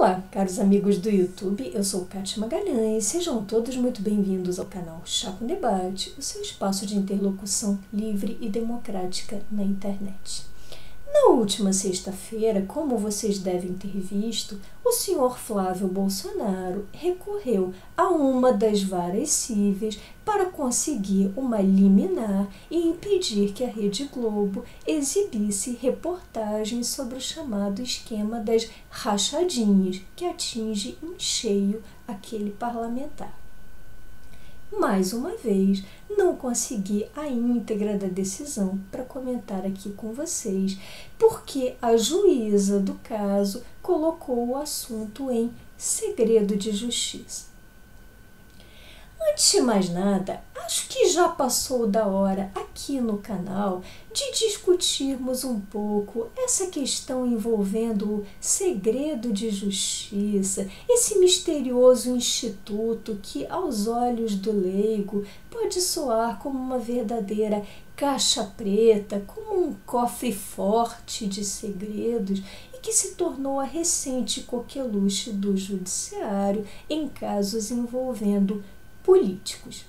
Olá, caros amigos do YouTube, eu sou Kátia Magalhães, sejam todos muito bem-vindos ao canal Chá com Debate, o seu espaço de interlocução livre e democrática na internet. Na última sexta-feira, como vocês devem ter visto, o senhor Flávio Bolsonaro recorreu a uma das varas cíveis para conseguir uma liminar e impedir que a Rede Globo exibisse reportagens sobre o chamado esquema das rachadinhas, que atinge em cheio aquele parlamentar. Mais uma vez, não consegui a íntegra da decisão para comentar aqui com vocês, porque a juíza do caso colocou o assunto em segredo de justiça. Antes de mais nada, acho que já passou da hora aqui no canal de discutirmos um pouco essa questão envolvendo o segredo de justiça, esse misterioso instituto que, aos olhos do leigo, pode soar como uma verdadeira caixa preta, como um cofre forte de segredos e que se tornou a recente coqueluche do judiciário em casos envolvendo políticos.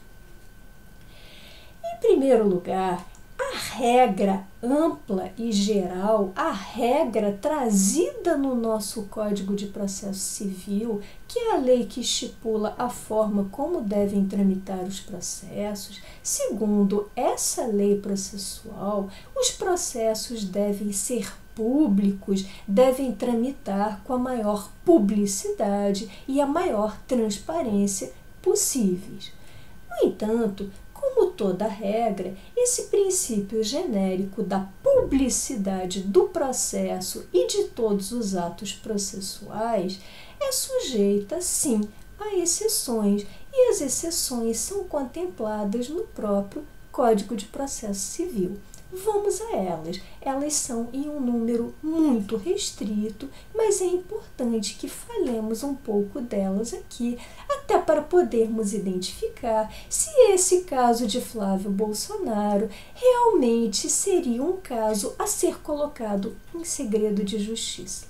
Em primeiro lugar, a regra ampla e geral, a regra trazida no nosso Código de Processo Civil, que é a lei que estipula a forma como devem tramitar os processos, segundo essa lei processual, os processos devem ser públicos, devem tramitar com a maior publicidade e a maior transparência possíveis. No entanto, como toda regra, esse princípio genérico da publicidade do processo e de todos os atos processuais é sujeita, sim, a exceções, e as exceções são contempladas no próprio Código de Processo Civil. Vamos a elas. Elas são em um número muito restrito, mas é importante que falemos um pouco delas aqui, até para podermos identificar se esse caso de Flávio Bolsonaro realmente seria um caso a ser colocado em segredo de justiça.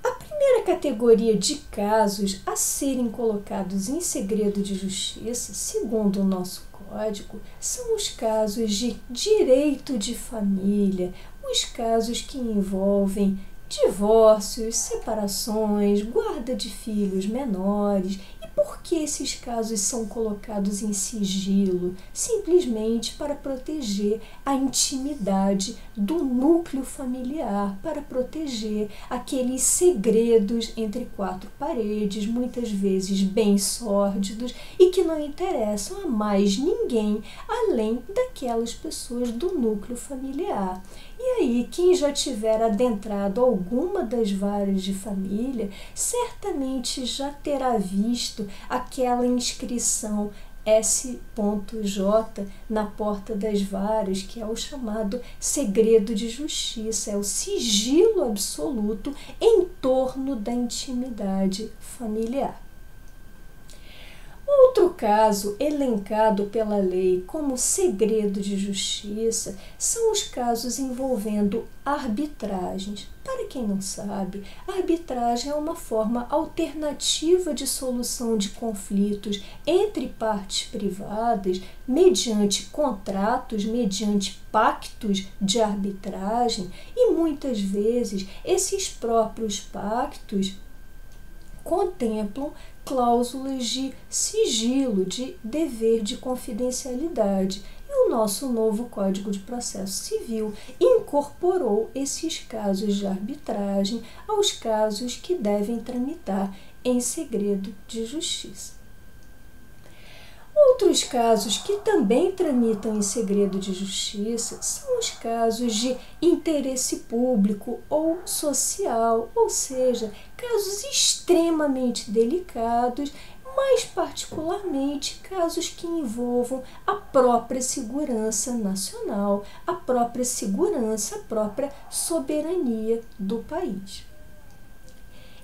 A primeira categoria de casos a serem colocados em segredo de justiça, segundo o nosso Código, são os casos de direito de família, os casos que envolvem divórcios, separações, guarda de filhos menores. E por que esses casos são colocados em sigilo? Simplesmente para proteger a intimidade do núcleo familiar, para proteger aqueles segredos entre quatro paredes, muitas vezes bem sórdidos e que não interessam a mais ninguém além daquelas pessoas do núcleo familiar. E aí, quem já tiver adentrado alguma das varas de família, certamente já terá visto aquela inscrição S.J. na porta das varas, que é o chamado segredo de justiça, é o sigilo absoluto em torno da intimidade familiar. Outro caso elencado pela lei como segredo de justiça são os casos envolvendo arbitragens. Para quem não sabe, a arbitragem é uma forma alternativa de solução de conflitos entre partes privadas mediante contratos, mediante pactos de arbitragem, e muitas vezes esses próprios pactos contemplam cláusulas de sigilo, de dever de confidencialidade. E o nosso novo Código de Processo Civil incorporou esses casos de arbitragem aos casos que devem tramitar em segredo de justiça. Outros casos que também tramitam em segredo de justiça são os casos de interesse público ou social, ou seja, casos extremamente delicados, mais particularmente casos que envolvam a própria segurança nacional, a própria segurança, a própria soberania do país.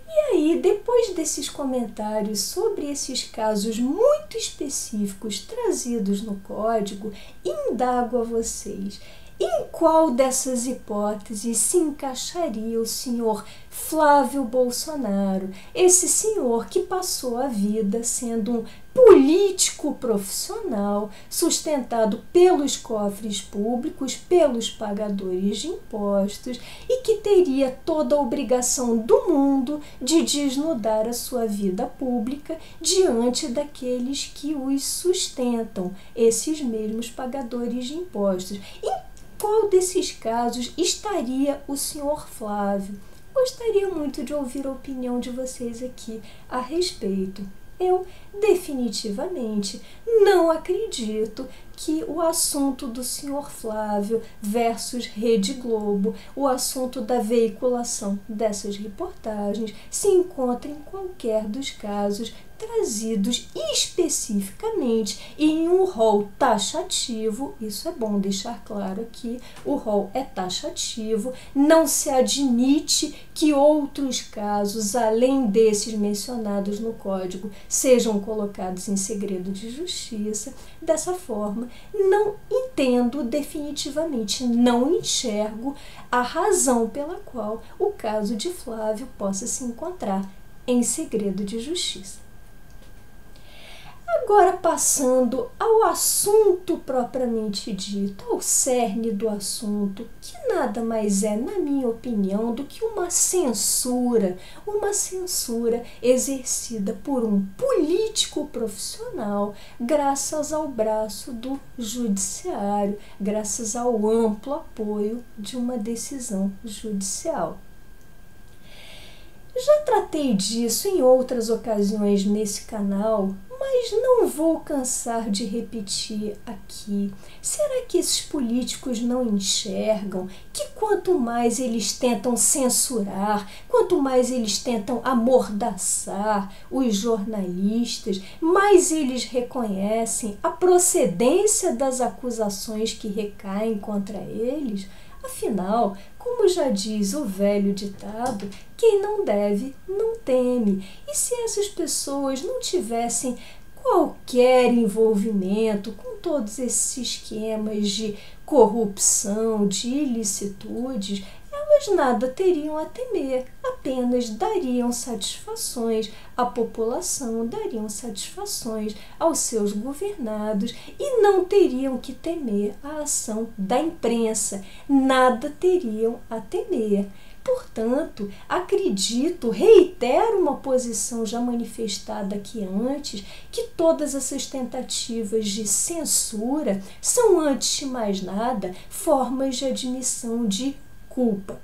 E aí, depois desses comentários sobre esses casos muito específicos trazidos no Código, indago a vocês: Em qual dessas hipóteses se encaixaria o senhor Flávio Bolsonaro, esse senhor que passou a vida sendo um político profissional, sustentado pelos cofres públicos, pelos pagadores de impostos e que teria toda a obrigação do mundo de desnudar a sua vida pública diante daqueles que os sustentam, esses mesmos pagadores de impostos. Em qual desses casos estaria o senhor Flávio? Gostaria muito de ouvir a opinião de vocês aqui a respeito. Eu definitivamente não acredito que o assunto do senhor Flávio versus Rede Globo, o assunto da veiculação dessas reportagens, se encontre em qualquer dos casos trazidos especificamente em um rol taxativo. Isso é bom deixar claro aqui, o rol é taxativo, não se admite que outros casos, além desses mencionados no Código, sejam colocados em segredo de justiça. Dessa forma, não entendo definitivamente, não enxergo a razão pela qual o caso de Flávio possa se encontrar em segredo de justiça. Agora, passando ao assunto propriamente dito, ao cerne do assunto, que nada mais é, na minha opinião, do que uma censura exercida por um político profissional, graças ao braço do judiciário, graças ao amplo apoio de uma decisão judicial. Já tratei disso em outras ocasiões nesse canal, mas não vou cansar de repetir aqui. Será que esses políticos não enxergam que quanto mais eles tentam censurar, quanto mais eles tentam amordaçar os jornalistas, mais eles reconhecem a procedência das acusações que recaem contra eles? Afinal, como já diz o velho ditado, quem não deve, não teme. E se essas pessoas não tivessem qualquer envolvimento com todos esses esquemas de corrupção, de ilicitudes, elas nada teriam a temer, apenas dariam satisfações à população, dariam satisfações aos seus governados e não teriam que temer a ação da imprensa, nada teriam a temer. Portanto, acredito, reitero uma posição já manifestada aqui antes, que todas essas tentativas de censura são, antes de mais nada, formas de admissão de culpa.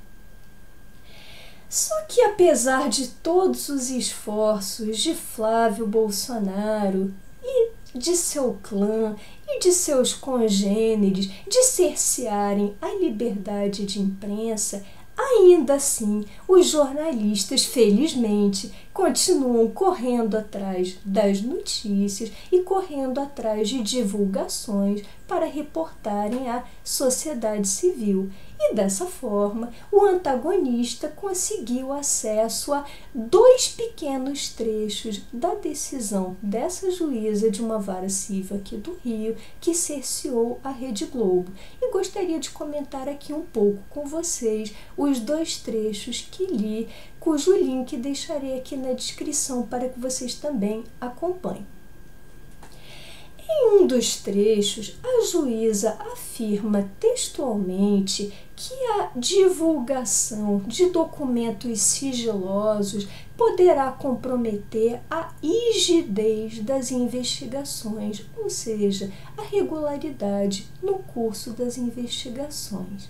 Só que, apesar de todos os esforços de Flávio Bolsonaro e de seu clã e de seus congêneres de cercearem a liberdade de imprensa, ainda assim, os jornalistas, felizmente, continuam correndo atrás das notícias e correndo atrás de divulgações para reportarem à sociedade civil. E dessa forma, o antagonista conseguiu acesso a 2 pequenos trechos da decisão dessa juíza de uma vara civil aqui do Rio, que cerceou a Rede Globo. E gostaria de comentar aqui um pouco com vocês os 2 trechos que li, cujo link deixarei aqui na descrição para que vocês também acompanhem. Em um dos trechos, a juíza afirma textualmente que a divulgação de documentos sigilosos poderá comprometer a rigidez das investigações, ou seja, a regularidade no curso das investigações.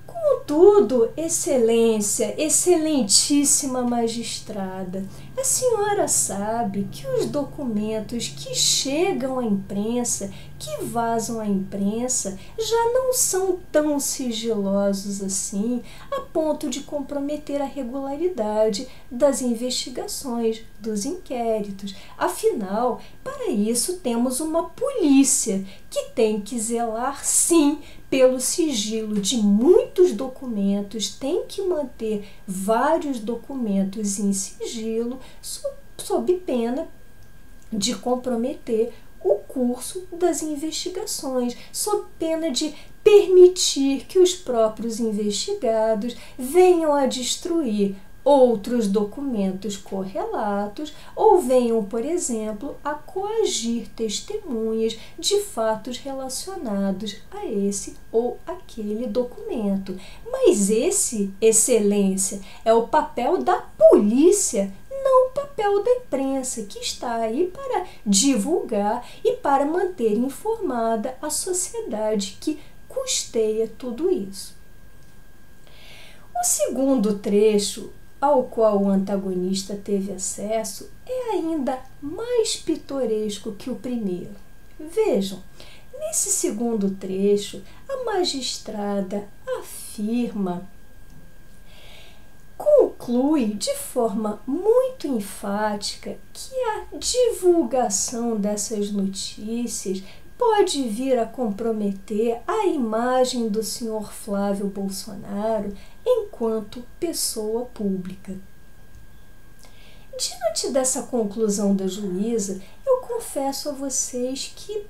Contudo, Excelência, Excelentíssima Magistrada, a senhora sabe que os documentos que chegam à imprensa, que vazam à imprensa, já não são tão sigilosos assim, a ponto de comprometer a regularidade das investigações, dos inquéritos. Afinal, para isso temos uma polícia que tem que zelar, sim, pelo sigilo de muitos documentos, tem que manter vários documentos em sigilo, sob pena de comprometer o curso das investigações, sob pena de permitir que os próprios investigados venham a destruir outros documentos correlatos ou venham, por exemplo, a coagir testemunhas de fatos relacionados a esse ou aquele documento. Mas esse, excelência, é o papel da polícia, não o papel da imprensa, que está aí para divulgar e para manter informada a sociedade que custeia tudo isso. O segundo trecho ao qual o antagonista teve acesso é ainda mais pitoresco que o primeiro. Vejam, nesse segundo trecho, a magistrada conclui de forma muito enfática que a divulgação dessas notícias pode vir a comprometer a imagem do senhor Flávio Bolsonaro enquanto pessoa pública. Diante dessa conclusão da juíza, eu confesso a vocês que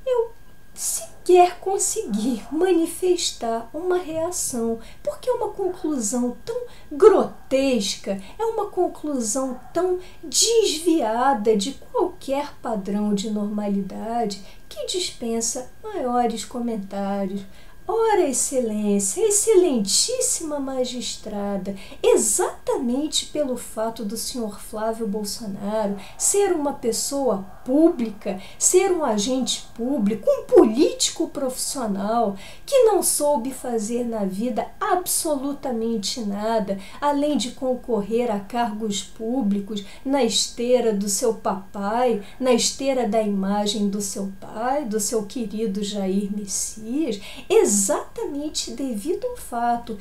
eu sequer consegui manifestar uma reação, porque é uma conclusão tão grotesca, é uma conclusão tão desviada de qualquer padrão de normalidade que dispensa maiores comentários. Ora, excelência, excelentíssima magistrada, exatamente pelo fato do senhor Flávio Bolsonaro ser uma pessoa pública, ser um agente público, um político profissional que não soube fazer na vida absolutamente nada, além de concorrer a cargos públicos na esteira do seu papai, na esteira da imagem do seu pai, do seu querido Jair Messias, exatamente devido ao fato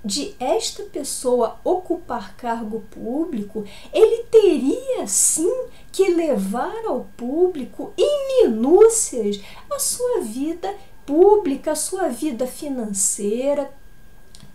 de esta pessoa ocupar cargo público, ele teria sim que levar ao público em minúcias a sua vida pública, a sua vida financeira,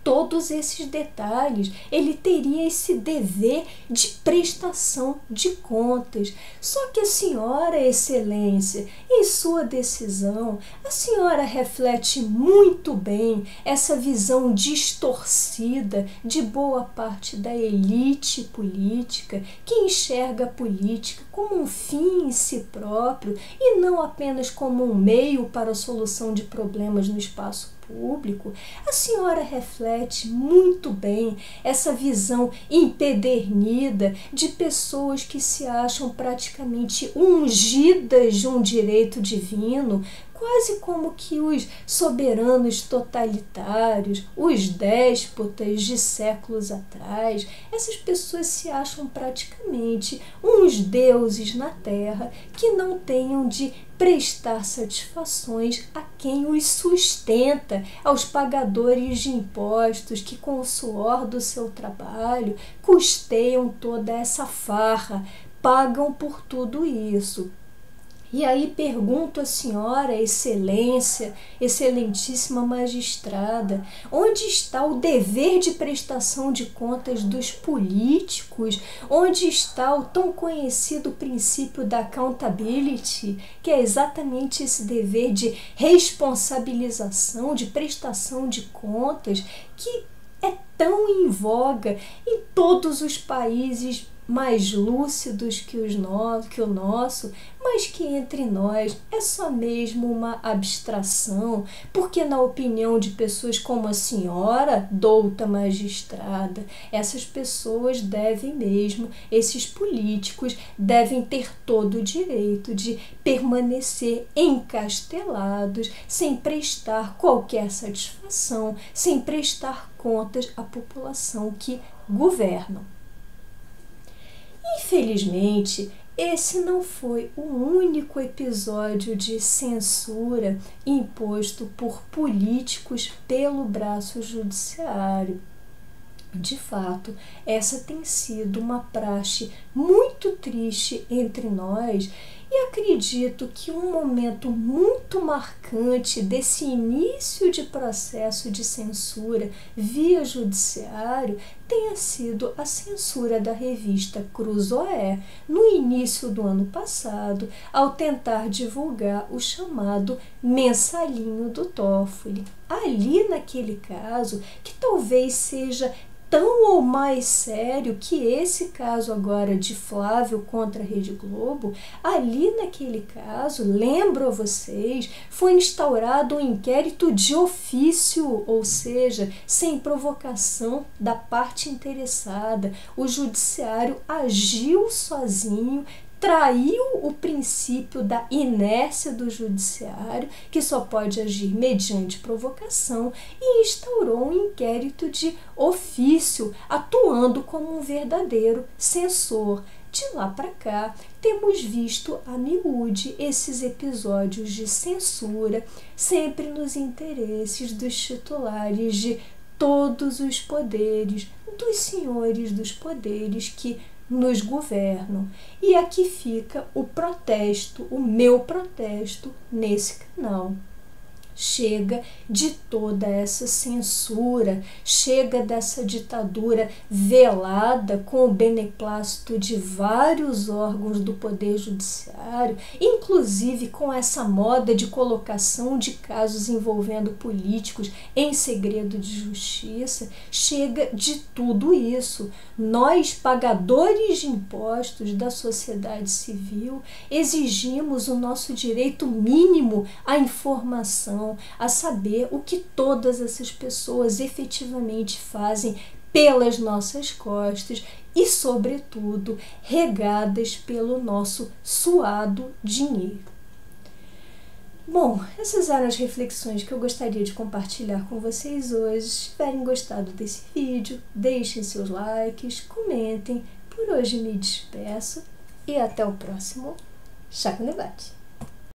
todos esses detalhes. Ele teria esse dever de prestação de contas. Só que a senhora, excelência, em sua decisão, a senhora reflete muito bem essa visão distorcida de boa parte da elite política, que enxerga a política como um fim em si próprio e não apenas como um meio para a solução de problemas no espaço público. A senhora reflete muito bem essa visão empedernida de pessoas que se acham praticamente ungidas de um direito divino, quase como que os soberanos totalitários, os déspotas de séculos atrás. Essas pessoas se acham praticamente uns deuses na terra que não tenham de prestar satisfações a quem os sustenta, aos pagadores de impostos que com o suor do seu trabalho custeiam toda essa farra, pagam por tudo isso. E aí pergunto à senhora, excelência, excelentíssima magistrada, onde está o dever de prestação de contas dos políticos? Onde está o tão conhecido princípio da accountability, que é exatamente esse dever de responsabilização, de prestação de contas, que é tão em voga em todos os países mais lúcidos que o nosso, mas que entre nós é só mesmo uma abstração, porque na opinião de pessoas como a senhora, douta magistrada, essas pessoas devem mesmo, esses políticos devem ter todo o direito de permanecer encastelados, sem prestar qualquer satisfação, sem prestar contas à população que governam. Infelizmente, esse não foi o único episódio de censura imposto por políticos pelo braço judiciário. De fato, essa tem sido uma praxe muito triste entre nós e acredito que um momento muito marcante desse início de processo de censura via judiciário tenha sido a censura da revista Cruzoé no início do ano passado, ao tentar divulgar o chamado mensalinho do Toffoli. Ali, naquele caso, que talvez seja tão ou mais sério que esse caso agora de Flávio contra a Rede Globo, ali naquele caso, lembro a vocês, foi instaurado um inquérito de ofício, ou seja, sem provocação da parte interessada. O judiciário agiu sozinho, traiu o princípio da inércia do judiciário, que só pode agir mediante provocação, e instaurou um inquérito de ofício, atuando como um verdadeiro censor. De lá para cá, temos visto a miúde esses episódios de censura, sempre nos interesses dos titulares de todos os poderes, dos senhores dos poderes que nos governam. E aqui fica o protesto, o meu protesto nesse canal. Chega de toda essa censura, chega dessa ditadura velada com o beneplácito de vários órgãos do Poder Judiciário, inclusive com essa moda de colocação de casos envolvendo políticos em segredo de justiça. Chega de tudo isso. Nós, pagadores de impostos da sociedade civil, exigimos o nosso direito mínimo à informação, a saber o que todas essas pessoas efetivamente fazem pelas nossas costas e, sobretudo, regadas pelo nosso suado dinheiro. Bom, essas eram as reflexões que eu gostaria de compartilhar com vocês hoje. Se tiverem gostado desse vídeo, deixem seus likes, comentem. Por hoje me despeço e até o próximo Chá com Debate.